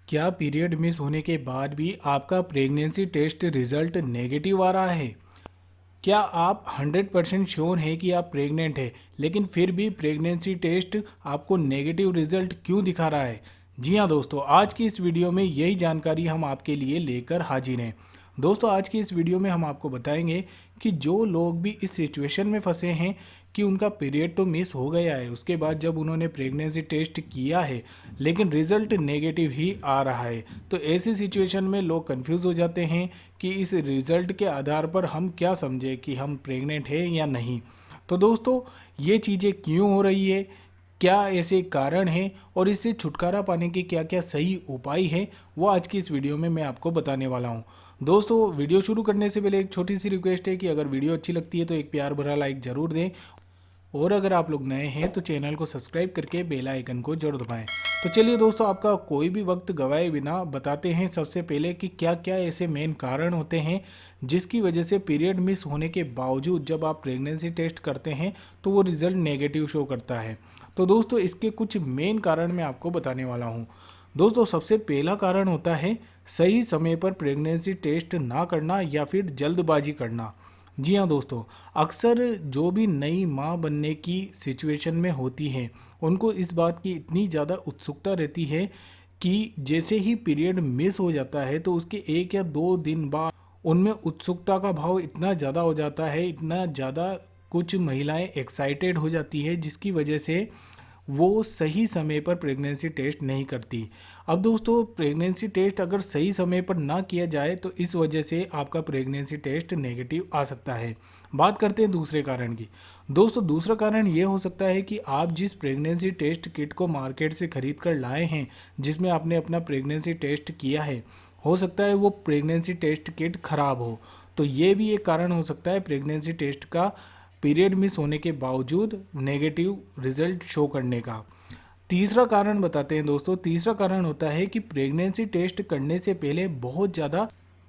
क्या period miss होने के बाद भी आपका प्रेगनेंसी टेस्ट रिजल्ट नेगेटिव आ रहा है? क्या आप 100% श्योर हैं कि आप प्रेग्नेंट हैं, लेकिन फिर भी प्रेगनेंसी टेस्ट आपको नेगेटिव रिजल्ट क्यों दिखा रहा है? जी हाँ दोस्तों, आज की इस वीडियो में यही जानकारी हम आपके लिए लेकर हाजिर हैं। दोस्तों, आज की इस वीडियो में हम आपको बताएंगे कि जो लोग भी इस सिचुएशन में फंसे हैं कि उनका पीरियड तो मिस हो गया है, उसके बाद जब उन्होंने प्रेगनेंसी टेस्ट किया है लेकिन रिजल्ट नेगेटिव ही आ रहा है, तो ऐसी सिचुएशन में लोग कंफ्यूज हो जाते हैं कि इस रिजल्ट के आधार पर हम क्या समझें कि हम प्रेग्नेंट हैं या नहीं। तो दोस्तों, ये चीज़ें क्यों हो रही है, क्या ऐसे कारण हैं और इससे छुटकारा पाने के क्या क्या सही उपाय हैं, वो आज की इस वीडियो में मैं आपको बताने वाला हूँ। दोस्तों, वीडियो शुरू करने से पहले एक छोटी सी रिक्वेस्ट है कि अगर वीडियो अच्छी लगती है तो एक प्यार भरा लाइक ज़रूर दें, और अगर आप लोग नए हैं तो चैनल को सब्सक्राइब करके बेल आइकन को जरूर दबाएं। तो चलिए दोस्तों, आपका कोई भी वक्त गवाए बिना बताते हैं सबसे पहले कि क्या क्या ऐसे मेन कारण होते हैं जिसकी वजह से पीरियड मिस होने के बावजूद जब आप प्रेगनेंसी टेस्ट करते हैं तो वो रिज़ल्ट नेगेटिव शो करता है। तो दोस्तों, इसके कुछ मेन कारण मैं आपको बताने वाला हूँ। दोस्तों, सबसे पहला कारण होता है सही समय पर प्रेगनेंसी टेस्ट ना करना या फिर जल्दबाजी करना। जी हाँ दोस्तों, अक्सर जो भी नई माँ बनने की सिचुएशन में होती हैं उनको इस बात की इतनी ज़्यादा उत्सुकता रहती है कि जैसे ही पीरियड मिस हो जाता है तो उसके 1 या 2 दिन बाद उनमें उत्सुकता का भाव इतना ज़्यादा हो जाता है, इतना ज़्यादा कुछ महिलाएं एक्साइटेड हो जाती है जिसकी वजह से वो सही समय पर प्रेगनेंसी टेस्ट नहीं करती। अब दोस्तों, प्रेगनेंसी टेस्ट अगर सही समय पर ना किया जाए तो इस वजह से आपका प्रेगनेंसी टेस्ट नेगेटिव आ सकता है। बात करते हैं दूसरे कारण की। दोस्तों, दूसरा कारण ये हो सकता है कि आप जिस प्रेगनेंसी टेस्ट किट को मार्केट से खरीद कर लाए हैं, जिसमें आपने अपना प्रेगनेंसी टेस्ट किया है, हो सकता है वो प्रेगनेंसी टेस्ट किट खराब हो। तो ये भी एक कारण हो सकता है प्रेगनेंसी टेस्ट का पीरियड मिस होने के बावजूद नेगेटिव रिजल्ट शो करने का। तीसरा कारण बताते हैं दोस्तों। तीसरा कारण होता है कि प्रेगनेंसी टेस्ट करने से पहले बहुत ज़्यादा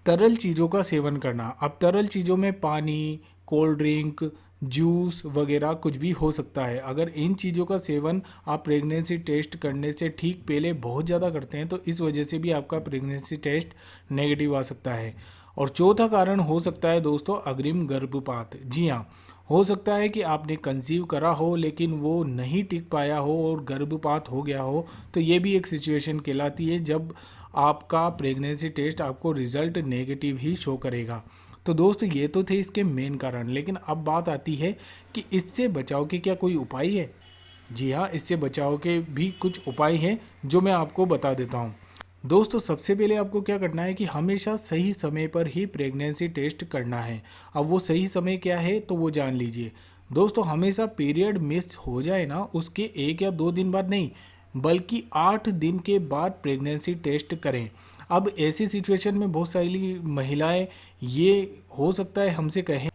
तरल चीज़ों का सेवन करना। अब तरल चीज़ों में पानी, कोल्ड ड्रिंक, जूस वगैरह कुछ भी हो सकता है। अगर इन चीज़ों का सेवन आप प्रेगनेंसी टेस्ट करने से ठीक पहले बहुत ज़्यादा करते हैं तो इस वजह से भी आपका प्रेगनेंसी टेस्ट नेगेटिव आ सकता है। और चौथा कारण हो सकता है दोस्तों अग्रिम गर्भपात। जी हाँ, हो सकता है कि आपने कंसीव करा हो लेकिन वो नहीं टिक पाया हो और गर्भपात हो गया हो, तो ये भी एक सिचुएशन कहलाती है जब आपका प्रेगनेंसी टेस्ट आपको रिजल्ट नेगेटिव ही शो करेगा। तो दोस्तों, ये तो थे इसके मेन कारण, लेकिन अब बात आती है कि इससे बचाव के क्या कोई उपाय है? जी हाँ, इससे बचाव के भी कुछ उपाय हैं जो मैं आपको बता देता हूँ। दोस्तों, सबसे पहले आपको क्या करना है कि हमेशा सही समय पर ही प्रेगनेंसी टेस्ट करना है। अब वो सही समय क्या है तो वो जान लीजिए। दोस्तों, हमेशा पीरियड मिस हो जाए ना, उसके 1 या 2 दिन बाद नहीं, बल्कि 8 दिन के बाद प्रेगनेंसी टेस्ट करें। अब ऐसी सिचुएशन में बहुत सारी महिलाएं ये हो सकता है हमसे कहें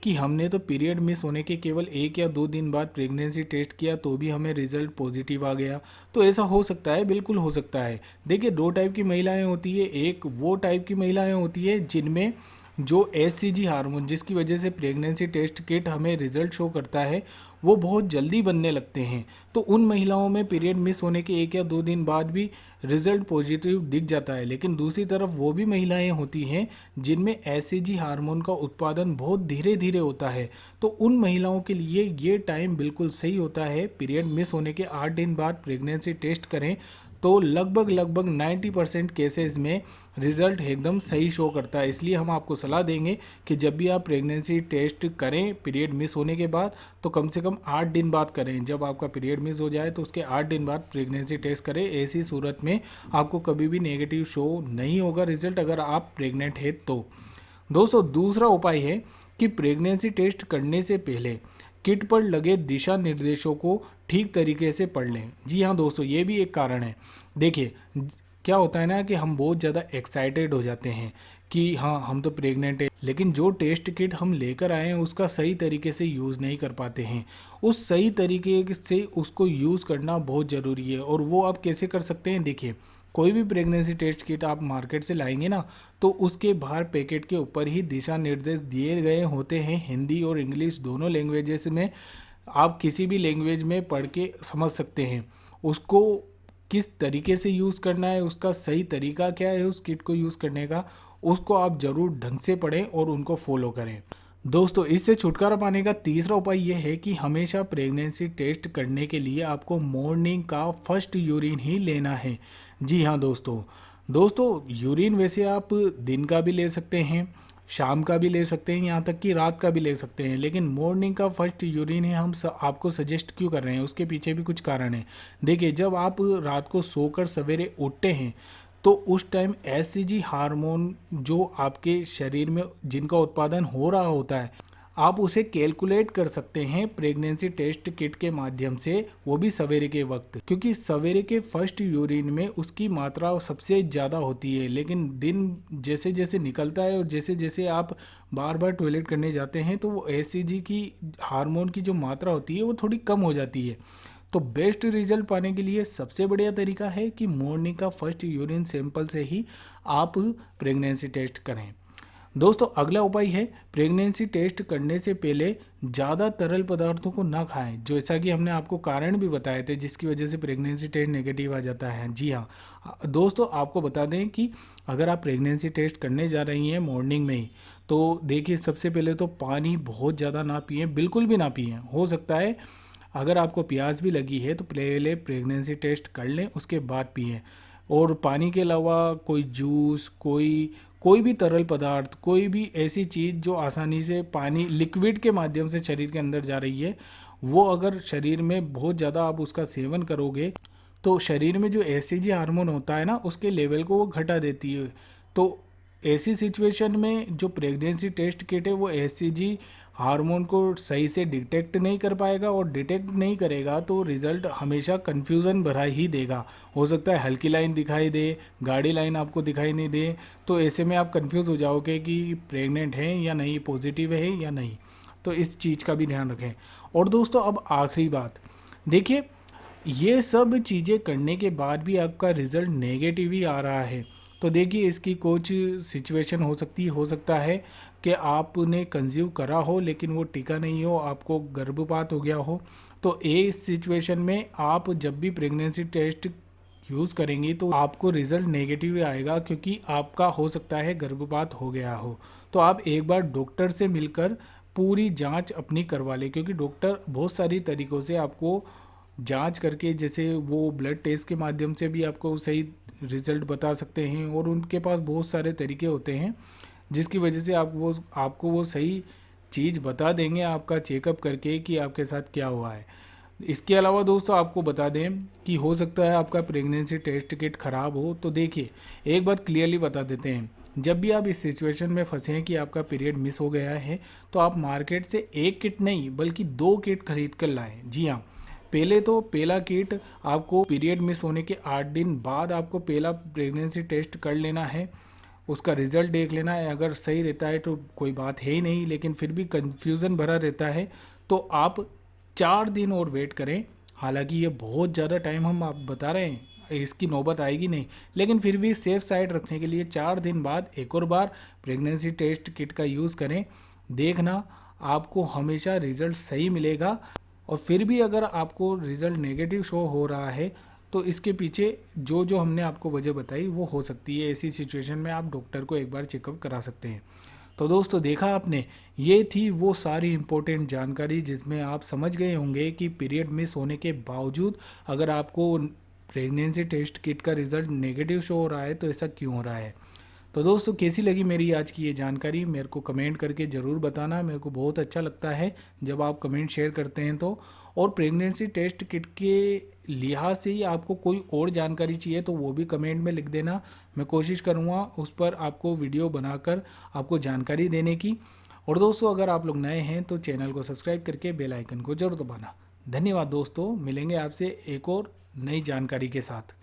कि हमने तो पीरियड मिस होने के केवल 1 या 2 दिन बाद प्रेगनेंसी टेस्ट किया तो भी हमें रिजल्ट पॉजिटिव आ गया। तो ऐसा हो सकता है, बिल्कुल हो सकता है। देखिए, 2 टाइप की महिलाएं होती है। एक वो टाइप की महिलाएं होती है जिनमें जो एचसीजी हार्मोन, जिसकी वजह से प्रेगनेंसी टेस्ट किट हमें रिजल्ट शो करता है, वो बहुत जल्दी बनने लगते हैं। तो उन महिलाओं में पीरियड मिस होने के 1 या 2 दिन बाद भी रिजल्ट पॉजिटिव दिख जाता है। लेकिन दूसरी तरफ वो भी महिलाएं होती हैं जिनमें एचसीजी हार्मोन का उत्पादन बहुत धीरे धीरे होता है। तो उन महिलाओं के लिए ये टाइम बिल्कुल सही होता है। पीरियड मिस होने के 8 दिन बाद प्रेगनेंसी टेस्ट करें तो लगभग 90% केसेस में रिज़ल्ट एकदम सही शो करता है। इसलिए हम आपको सलाह देंगे कि जब भी आप प्रेगनेंसी टेस्ट करें पीरियड मिस होने के बाद तो कम से कम 8 दिन बाद करें। जब आपका पीरियड मिस हो जाए तो उसके 8 दिन बाद प्रेगनेंसी टेस्ट करें। ऐसी सूरत में आपको कभी भी नेगेटिव शो नहीं होगा रिजल्ट, अगर आप प्रेग्नेंट हैं तो। दोस्तों, दूसरा उपाय है कि प्रेगनेंसी टेस्ट करने से पहले किट पर लगे दिशा निर्देशों को ठीक तरीके से पढ़ लें। जी हाँ दोस्तों, ये भी एक कारण है। देखिए, क्या होता है ना कि हम बहुत ज़्यादा एक्साइटेड हो जाते हैं कि हाँ, हम तो प्रेग्नेंट हैं, लेकिन जो टेस्ट किट हम लेकर आए हैं उसका सही तरीके से यूज़ नहीं कर पाते हैं। उस सही तरीके से उसको यूज़ करना बहुत ज़रूरी है। और वो आप कैसे कर सकते हैं? देखिए, कोई भी प्रेगनेंसी टेस्ट किट आप मार्केट से लाएंगे ना, तो उसके बाहर पैकेट के ऊपर ही दिशा निर्देश दिए गए होते हैं, हिंदी और इंग्लिश दोनों लैंग्वेजेस में। आप किसी भी लैंग्वेज में पढ़ के समझ सकते हैं उसको। किस तरीके से यूज़ करना है, उसका सही तरीका क्या है उस किट को यूज़ करने का, उसको आप ज़रूर ढंग से पढ़ें और उनको फॉलो करें। दोस्तों, इससे छुटकारा पाने का तीसरा उपाय यह है कि हमेशा प्रेगनेंसी टेस्ट करने के लिए आपको मॉर्निंग का फर्स्ट यूरिन ही लेना है। जी हाँ दोस्तों यूरिन वैसे आप दिन का भी ले सकते हैं, शाम का भी ले सकते हैं, यहाँ तक कि रात का भी ले सकते हैं, लेकिन मॉर्निंग का फर्स्ट यूरिन ही हम आपको सजेस्ट क्यों कर रहे हैं, उसके पीछे भी कुछ कारण है। देखिए, जब आप रात को सोकर सवेरे उठते हैं तो उस टाइम एचसीजी हार्मोन जो आपके शरीर में जिनका उत्पादन हो रहा होता है, आप उसे कैलकुलेट कर सकते हैं प्रेगनेंसी टेस्ट किट के माध्यम से, वो भी सवेरे के वक्त, क्योंकि सवेरे के फर्स्ट यूरिन में उसकी मात्रा सबसे ज़्यादा होती है। लेकिन दिन जैसे जैसे निकलता है और जैसे जैसे आप बार बार टॉयलेट करने जाते हैं तो वो एचसीजी की हार्मोन की जो मात्रा होती है वो थोड़ी कम हो जाती है। तो बेस्ट रिजल्ट पाने के लिए सबसे बढ़िया तरीका है कि मॉर्निंग का फर्स्ट यूरिन सैंपल से ही आप प्रेगनेंसी टेस्ट करें। दोस्तों, अगला उपाय है प्रेगनेंसी टेस्ट करने से पहले ज़्यादा तरल पदार्थों को ना खाएं, जैसा कि हमने आपको कारण भी बताए थे जिसकी वजह से प्रेगनेंसी टेस्ट नेगेटिव आ जाता है। जी हाँ दोस्तों, आपको बता दें कि अगर आप प्रेगनेंसी टेस्ट करने जा रही हैं मॉर्निंग में ही, तो देखिए सबसे पहले तो पानी बहुत ज़्यादा ना पिए, बिल्कुल भी ना पिए। हो सकता है अगर आपको प्यास भी लगी है तो पहले प्रेगनेंसी टेस्ट कर लें, उसके बाद पिएं। और पानी के अलावा कोई जूस, कोई भी तरल पदार्थ, कोई भी ऐसी चीज़ जो आसानी से पानी लिक्विड के माध्यम से शरीर के अंदर जा रही है, वो अगर शरीर में बहुत ज़्यादा आप उसका सेवन करोगे तो शरीर में जो एचसीजी हार्मोन होता है ना, उसके लेवल को वो घटा देती है। तो ऐसी सिचुएशन में जो प्रेगनेंसी टेस्ट किट है वो एचसीजी हार्मोन को सही से डिटेक्ट नहीं कर पाएगा, और डिटेक्ट नहीं करेगा तो रिज़ल्ट हमेशा कन्फ्यूज़न भरा ही देगा। हो सकता है हल्की लाइन दिखाई दे, गाढ़ी लाइन आपको दिखाई नहीं दे, तो ऐसे में आप कन्फ्यूज़ हो जाओगे कि प्रेग्नेंट हैं या नहीं, पॉजिटिव है या नहीं। तो इस चीज़ का भी ध्यान रखें। और दोस्तों, अब आखिरी बात, देखिए ये सब चीज़ें करने के बाद भी आपका रिज़ल्ट नेगेटिव ही आ रहा है, तो देखिए इसकी कुछ सिचुएशन हो सकता है कि आपने कंज्यूम करा हो लेकिन वो टिका नहीं हो, आपको गर्भपात हो गया हो। तो इस सिचुएशन में आप जब भी प्रेगनेंसी टेस्ट यूज़ करेंगी तो आपको रिज़ल्ट नेगेटिव ही आएगा, क्योंकि आपका हो सकता है गर्भपात हो गया हो। तो आप एक बार डॉक्टर से मिलकर पूरी जांच अपनी करवा लें, क्योंकि डॉक्टर बहुत सारी तरीक़ों से आपको जांच करके, जैसे वो ब्लड टेस्ट के माध्यम से भी आपको सही रिज़ल्ट बता सकते हैं, और उनके पास बहुत सारे तरीके होते हैं जिसकी वजह से आपको वो सही चीज़ बता देंगे आपका चेकअप करके कि आपके साथ क्या हुआ है। इसके अलावा दोस्तों, आपको बता दें कि हो सकता है आपका प्रेगनेंसी टेस्ट किट ख़राब हो। तो देखिए, एक बात क्लियरली बता देते हैं, जब भी आप इस सिचुएशन में फंसे हैं कि आपका पीरियड मिस हो गया है, तो आप मार्केट से एक किट नहीं बल्कि 2 किट खरीद कर लाएँ। जी हाँ, पहला किट आपको पीरियड मिस होने के 8 दिन बाद आपको पहला प्रेगनेंसी टेस्ट कर लेना है, उसका रिज़ल्ट देख लेना है। अगर सही रहता है तो कोई बात है ही नहीं, लेकिन फिर भी कन्फ्यूज़न भरा रहता है तो आप 4 दिन और वेट करें। हालांकि ये बहुत ज़्यादा टाइम हम आप बता रहे हैं, इसकी नौबत आएगी नहीं, लेकिन फिर भी सेफ साइड रखने के लिए 4 दिन बाद एक और बार प्रेगनेंसी टेस्ट किट का यूज़ करें। देखना, आपको हमेशा रिज़ल्ट सही मिलेगा। और फिर भी अगर आपको रिज़ल्ट नेगेटिव शो हो रहा है तो इसके पीछे जो जो हमने आपको वजह बताई वो हो सकती है। ऐसी सिचुएशन में आप डॉक्टर को एक बार चेकअप करा सकते हैं। तो दोस्तों, देखा आपने, ये थी वो सारी इम्पोर्टेंट जानकारी जिसमें आप समझ गए होंगे कि पीरियड मिस होने के बावजूद अगर आपको प्रेगनेंसी टेस्ट किट का रिज़ल्ट नेगेटिव शो हो रहा है तो ऐसा क्यों हो रहा है। तो दोस्तों, कैसी लगी मेरी आज की ये जानकारी, मेरे को कमेंट करके ज़रूर बताना। मेरे को बहुत अच्छा लगता है जब आप कमेंट शेयर करते हैं तो। और प्रेगनेंसी टेस्ट किट के लिहाज से ही आपको कोई और जानकारी चाहिए तो वो भी कमेंट में लिख देना, मैं कोशिश करूँगा उस पर आपको वीडियो बनाकर आपको जानकारी देने की। और दोस्तों, अगर आप लोग नए हैं तो चैनल को सब्सक्राइब करके बेल आइकन को जरूर दबाना। धन्यवाद दोस्तों, मिलेंगे आपसे एक और नई जानकारी के साथ।